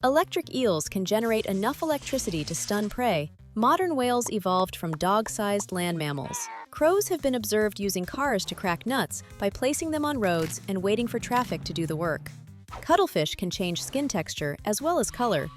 Electric eels can generate enough electricity to stun prey. Modern whales evolved from dog-sized land mammals. Crows have been observed using cars to crack nuts by placing them on roads and waiting for traffic to do the work. Cuttlefish can change skin texture as well as color.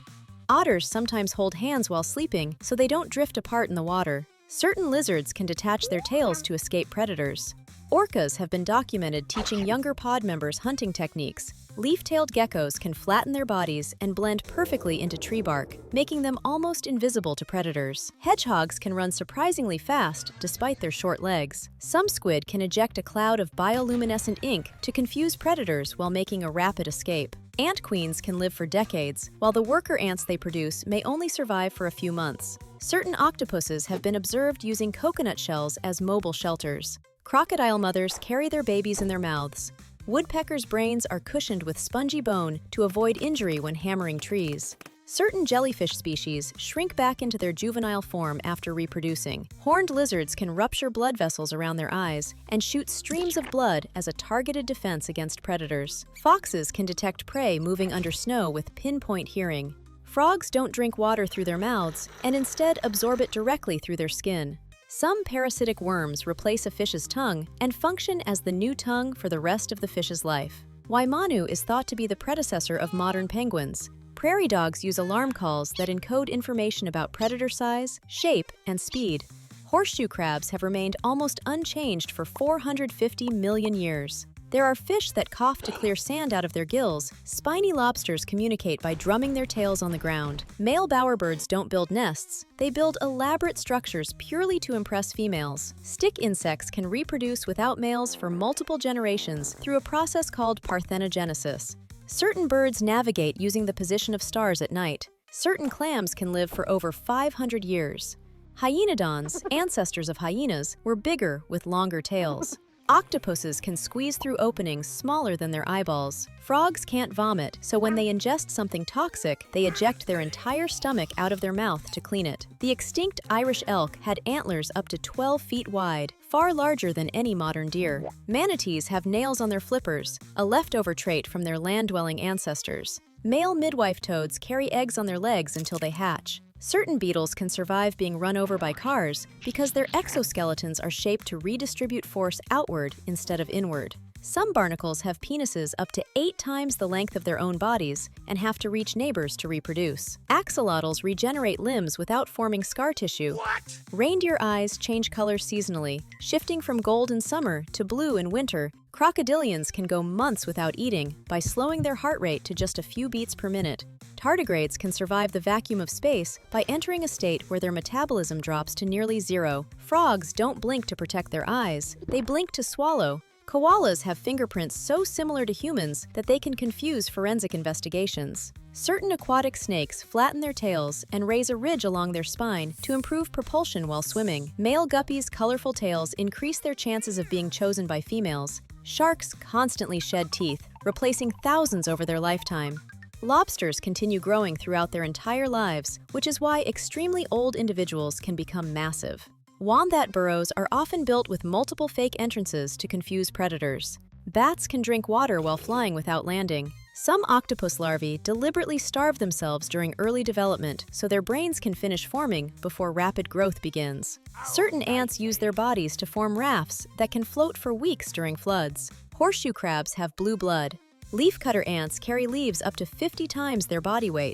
Otters sometimes hold hands while sleeping so they don't drift apart in the water. Certain lizards can detach their tails to escape predators. Orcas have been documented teaching younger pod members hunting techniques. Leaf-tailed geckos can flatten their bodies and blend perfectly into tree bark, making them almost invisible to predators. Hedgehogs can run surprisingly fast despite their short legs. Some squid can eject a cloud of bioluminescent ink to confuse predators while making a rapid escape. Ant queens can live for decades, while the worker ants they produce may only survive for a few months. Certain octopuses have been observed using coconut shells as mobile shelters. Crocodile mothers carry their babies in their mouths. Woodpeckers' brains are cushioned with spongy bone to avoid injury when hammering trees. Certain jellyfish species shrink back into their juvenile form after reproducing. Horned lizards can rupture blood vessels around their eyes and shoot streams of blood as a targeted defense against predators. Foxes can detect prey moving under snow with pinpoint hearing. Frogs don't drink water through their mouths and instead absorb it directly through their skin. Some parasitic worms replace a fish's tongue and function as the new tongue for the rest of the fish's life. Waimanu is thought to be the predecessor of modern penguins. Prairie dogs use alarm calls that encode information about predator size, shape, and speed. Horseshoe crabs have remained almost unchanged for 450 million years. There are fish that cough to clear sand out of their gills. Spiny lobsters communicate by drumming their tails on the ground. Male bowerbirds don't build nests. They build elaborate structures purely to impress females. Stick insects can reproduce without males for multiple generations through a process called parthenogenesis. Certain birds navigate using the position of stars at night. Certain clams can live for over 500 years. Hyenodons, ancestors of hyenas, were bigger with longer tails. Octopuses can squeeze through openings smaller than their eyeballs. Frogs can't vomit, so when they ingest something toxic, they eject their entire stomach out of their mouth to clean it. The extinct Irish elk had antlers up to 12 feet wide, far larger than any modern deer. Manatees have nails on their flippers, a leftover trait from their land-dwelling ancestors. Male midwife toads carry eggs on their legs until they hatch. Certain beetles can survive being run over by cars because their exoskeletons are shaped to redistribute force outward instead of inward. Some barnacles have penises up to 8 times the length of their own bodies and have to reach neighbors to reproduce. Axolotls regenerate limbs without forming scar tissue. What? Reindeer eyes change color seasonally, shifting from gold in summer to blue in winter. Crocodilians can go months without eating by slowing their heart rate to just a few beats per minute. Tardigrades can survive the vacuum of space by entering a state where their metabolism drops to nearly zero. Frogs don't blink to protect their eyes, they blink to swallow. Koalas have fingerprints so similar to humans that they can confuse forensic investigations. Certain aquatic snakes flatten their tails and raise a ridge along their spine to improve propulsion while swimming. Male guppies' colorful tails increase their chances of being chosen by females. Sharks constantly shed teeth, replacing thousands over their lifetime. Lobsters continue growing throughout their entire lives, which is why extremely old individuals can become massive. Wombat burrows are often built with multiple fake entrances to confuse predators. Bats can drink water while flying without landing. Some octopus larvae deliberately starve themselves during early development so their brains can finish forming before rapid growth begins. Certain ants use their bodies to form rafts that can float for weeks during floods. Horseshoe crabs have blue blood. Leafcutter ants carry leaves up to 50 times their body weight.